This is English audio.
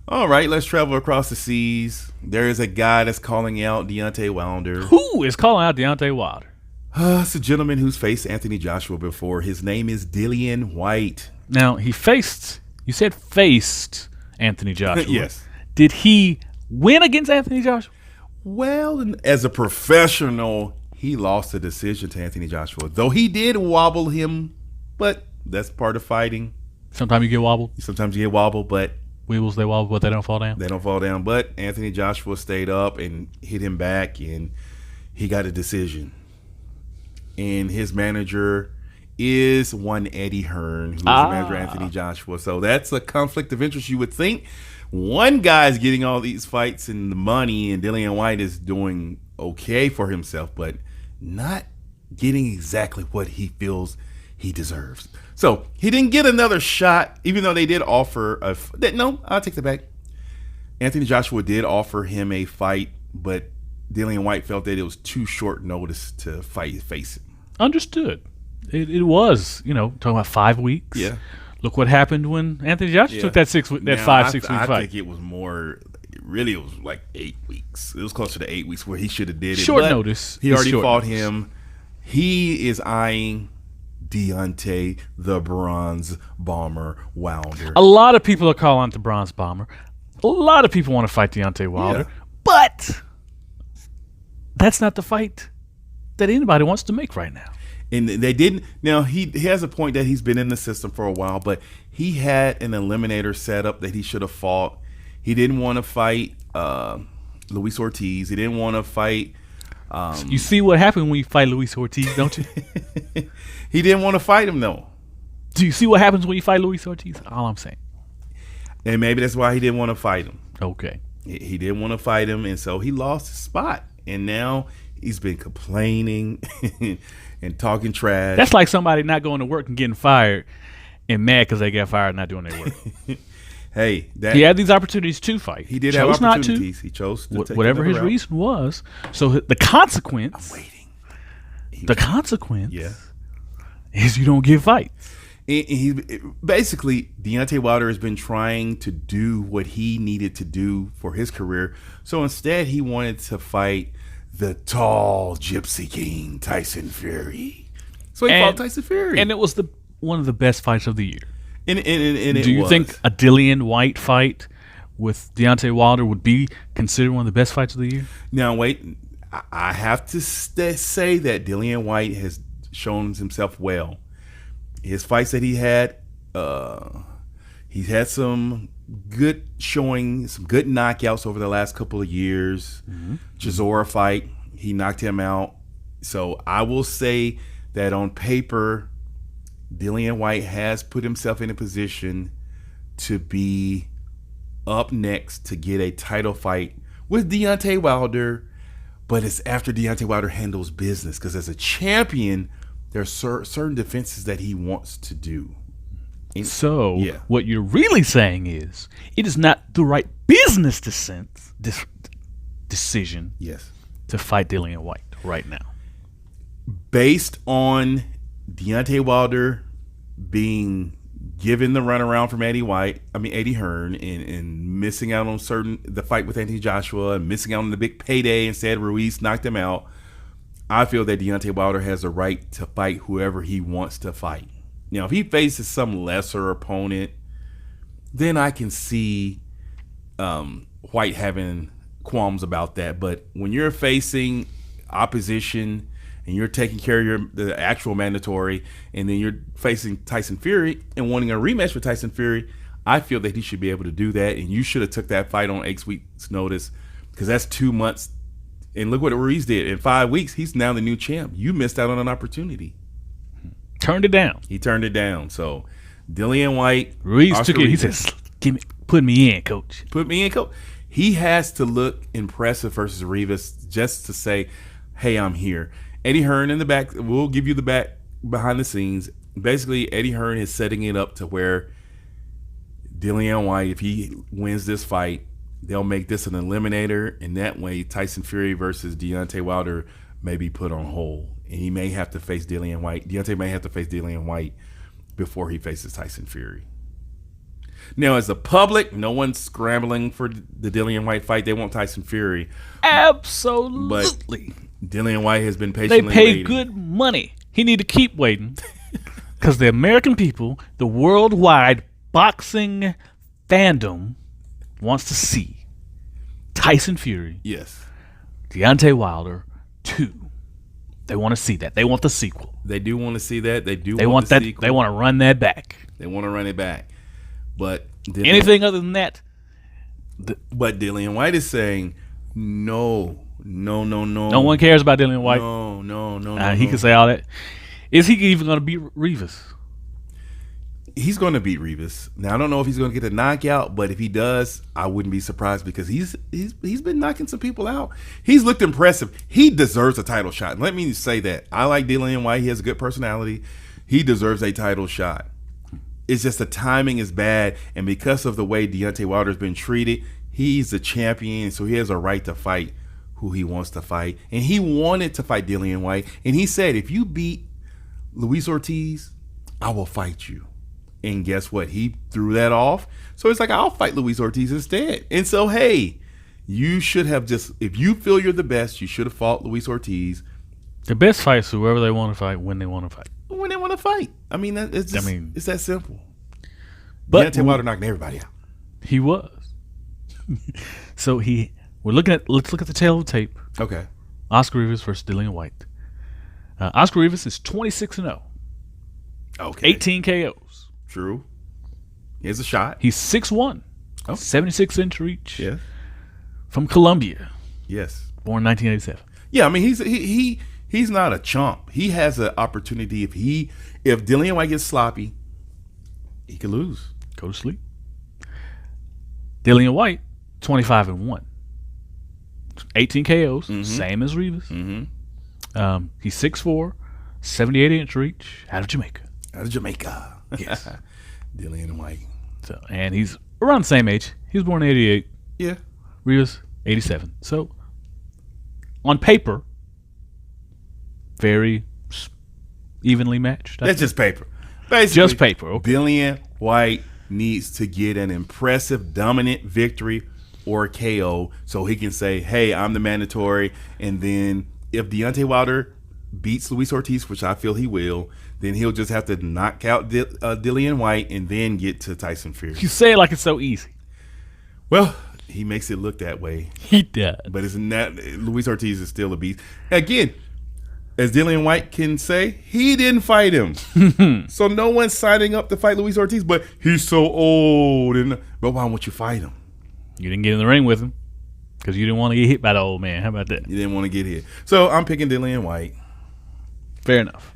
All right, let's travel across the seas. There is a guy that's calling out Deontay Wilder. Who is calling out Deontay Wilder? It's a gentleman who's faced Anthony Joshua before. His name is Dillian Whyte. Now, you said faced Anthony Joshua. Yes. Did he win against Anthony Joshua? Well, as a professional, he lost the decision to Anthony Joshua. Though he did wobble him, but that's part of fighting. Sometimes you get wobbled. Sometimes you get wobbled, but Weebles, they wobble, but they don't fall down. they don't fall down. But Anthony Joshua stayed up and hit him back, and he got a decision. And his manager is one Eddie Hearn, who's the manager of Anthony Joshua. So that's a conflict of interest, you would think. One guy's getting all these fights and the money, and Dillian Whyte is doing okay for himself, but not getting exactly what he feels he deserves. So he didn't get another shot, even though they did offer no, I'll take that back. Anthony Joshua did offer him a fight, but Dillian Whyte felt that it was too short notice to face him. Understood. It was, talking about 5 weeks. Yeah. Look what happened when Anthony Joshua took that 6 week fight. I think it was more. Really, it was like 8 weeks. It was closer to 8 weeks where he should have did it. Short notice. He already fought him. He is eyeing Deontay, the Bronze Bomber Wilder. A lot of people are calling the Bronze Bomber. A lot of people want to fight Deontay Wilder, but that's not the fight that anybody wants to make right now. And they didn't. Now, he has a point that he's been in the system for a while, but he had an eliminator set up that he should have fought. He didn't want to fight Luis Ortiz. He didn't want to fight. You see what happened when you fight Luis Ortiz, don't you? He didn't want to fight him, though. Do you see what happens when you fight Luis Ortiz? All I'm saying. And maybe that's why he didn't want to fight him. Okay. He didn't want to fight him, and so he lost his spot. And now he's been complaining and talking trash. That's like somebody not going to work and getting fired and mad because they got fired and not doing their work. Hey, he had these opportunities to fight. He did have opportunities. He chose to take whatever his reason was. So the consequence. I'm waiting. The consequence is you don't get fights. Basically, Deontay Wilder has been trying to do what he needed to do for his career. So instead, he wanted to fight the tall Gypsy King, Tyson Fury. So he fought Tyson Fury. And it was one of the best fights of the year. And do you think a Dillian Whyte fight with Deontay Wilder would be considered one of the best fights of the year? Now, wait. I have to say that Dillian Whyte has shown himself well. His fights that he had, he's had some good showing, some good knockouts over the last couple of years. Chisora fight, he knocked him out. So I will say that on paper, Dillian Whyte has put himself in a position to be up next to get a title fight with Deontay Wilder, but it's after Deontay Wilder handles business, because as a champion, there are certain defenses that he wants to do. So what you're really saying is it is not the right business decision to fight Dillian Whyte right now. Based on Deontay Wilder being given the runaround from Eddie Hearn, and missing out on the fight with Anthony Joshua, and missing out on the big payday, instead Ruiz knocked him out, I feel that Deontay Wilder has a right to fight whoever he wants to fight. Now, if he faces some lesser opponent, then I can see Whyte having qualms about that. But when you're facing opposition and you're taking care of the actual mandatory, and then you're facing Tyson Fury and wanting a rematch with Tyson Fury, I feel that he should be able to do that. And you should have took that fight on 8 weeks' notice, because that's 2 months. And look what Ruiz did. In 5 weeks, he's now the new champ. You missed out on an opportunity. Turned it down. He turned it down. So Dillian Whyte, Ruiz took it. He says, put me in, coach. Put me in, coach. He has to look impressive versus Rivas just to say, hey, I'm here. Eddie Hearn in the back, we'll give you the back behind the scenes. Basically, Eddie Hearn is setting it up to where Dillian Whyte, if he wins this fight, they'll make this an eliminator, and that way Tyson Fury versus Deontay Wilder may be put on hold, and he may have to face Dillian Whyte. Deontay may have to face Dillian Whyte before he faces Tyson Fury. Now, as the public, no one's scrambling for the Dillian Whyte fight. They want Tyson Fury. Absolutely. But Dillian Whyte has been They patiently pay waiting. good money. He need to keep waiting because the American people, the worldwide boxing fandom, wants to see Tyson Fury, Yes. Deontay Wilder 2. They want to see that. They want the sequel. They do want to see that. They do They want want the that. sequel. They want to run that back. They want to run it back. But Anything other than that, But Dillian Whyte is saying, no. no one cares about Dillian Whyte. No. He can say all that. Is he even going to beat Rivas? He's going to beat Rivas. Now, I don't know if he's going to get a knockout, but if he does, I wouldn't be surprised because he's been knocking some people out. He's looked impressive. He deserves a title shot. Let me say that. I like Dillian Whyte. He has a good personality. He deserves a title shot. It's just the timing is bad, and because of the way Deontay Wilder's been treated, he's the champion, so he has a right to fight who he wants to fight. And he wanted to fight Dillian Whyte, and he said, if you beat Luis Ortiz, I will fight you. And guess what? He threw that off. So it's like, I'll fight Luis Ortiz instead. And so, hey, you should have just, if you feel you're the best, you should have fought Luis Ortiz. The best fights whoever they want to fight when they want to fight. When they want to fight. I mean, it's just, it's that simple. But Deontay Wilder knocking everybody out. He was. So let's look at the tail of the tape. Okay. Oscar Rivas versus Dillian Whyte. Oscar Rivas is 26-0. Okay. 18 KOs. True. Here's a shot. He's 6'1", 76-inch reach. Yeah. From Colombia. Yes. Born 1987. Yeah, I mean, he's not a chump. He has an opportunity. If Dillian Whyte gets sloppy, he could lose. Go to sleep. Dillian Whyte, 25-1. 18 KOs, same as Rivas. Mm-hmm. He's 6'4", 78-inch reach, out of Jamaica. Out of Jamaica. Yes. Dillian Whyte. So, and he's around the same age. He was born in 88. Yeah. Rivas, 87. So, on paper, very evenly matched. That's just paper. Basically, just paper. Okay. Dillian Whyte needs to get an impressive, dominant victory or KO so he can say, hey, I'm the mandatory. And then if Deontay Wilder beats Luis Ortiz, which I feel he will, then he'll just have to knock out Dillian Whyte and then get to Tyson Fury. You say it like it's so easy. Well, he makes it look that way. He does. But it's not. Luis Ortiz is still a beast. Again, as Dillian Whyte can say, he didn't fight him. So no one's signing up to fight Luis Ortiz, but he's so old. But why won't you fight him? You didn't get in the ring with him because you didn't want to get hit by the old man. How about that? You didn't want to get hit. So I'm picking Dillian Whyte. Fair enough.